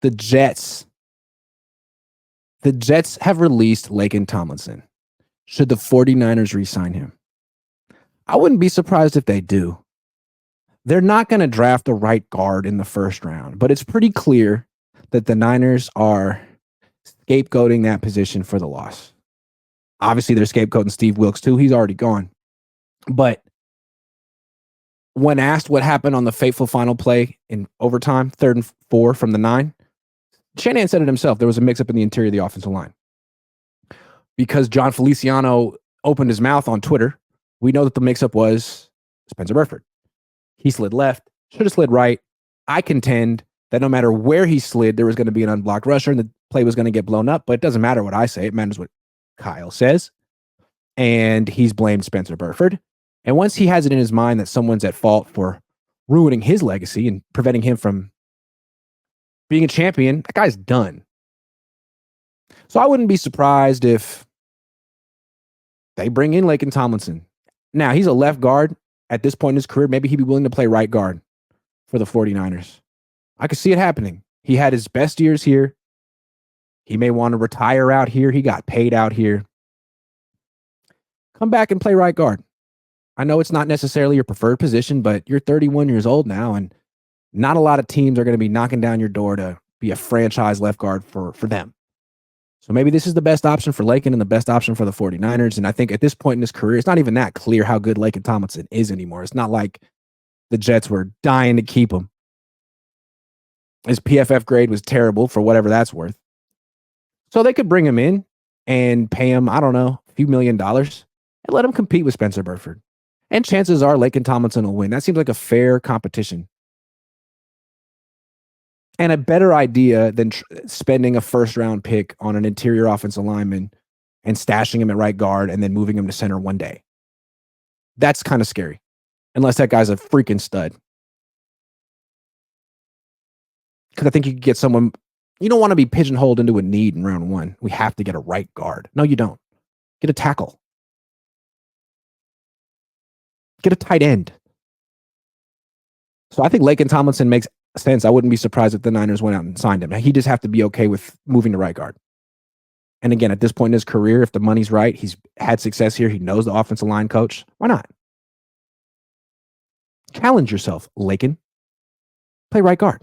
The Jets. The Jets have released Laken Tomlinson. Should the 49ers re-sign him? I wouldn't be surprised if they do. They're not going to draft a right guard in the first round, but it's pretty clear that the Niners are scapegoating that position for the loss. Obviously, they're scapegoating Steve Wilks too. He's already gone. But when asked what happened on the fateful final play in overtime, 3rd and 4 from the 9, Shanahan said it himself. There was a mix-up in the interior of the offensive line. Because John Feliciano opened his mouth on Twitter, we know that the mix-up was Spencer Burford. He slid left, should have slid right. I contend that no matter where he slid, there was going to be an unblocked rusher and the play was going to get blown up, but it doesn't matter what I say. It matters what Kyle says. And he's blamed Spencer Burford. And once he has it in his mind that someone's at fault for ruining his legacy and preventing him from being a champion, that guy's done. So I wouldn't be surprised if they bring in Laken Tomlinson. Now, he's a left guard at this point in his career. Maybe he'd be willing to play right guard for the 49ers. I could see it happening. He had his best years here. He may want to retire out here. He got paid out here. Come back and play right guard. I know it's not necessarily your preferred position, but you're 31 years old now, and not a lot of teams are going to be knocking down your door to be a franchise left guard for them. So maybe this is the best option for Laken and the best option for the 49ers. And I think at this point in his career, it's not even that clear how good Laken Tomlinson is anymore. It's not like the Jets were dying to keep him. His PFF grade was terrible for whatever that's worth. So they could bring him in and pay him, I don't know, a few $1 million and let him compete with Spencer Burford. And chances are Laken Tomlinson will win. That seems like a fair competition. And a better idea than spending a first-round pick on an interior offensive lineman and stashing him at right guard and then moving him to center one day. That's kind of scary, unless that guy's a freaking stud. Because I think you could get someone, you don't want to be pigeonholed into a need in round 1. We have to get a right guard. No, you don't. Get a tackle. Get a tight end. So I think Laken Tomlinson makes sense. I wouldn't be surprised if the Niners went out and signed him. He just have to be okay with moving to right guard. And again, at this point in his career, if the money's right, he's had success here. He knows the offensive line coach. Why not? Challenge yourself, Laken. Play right guard.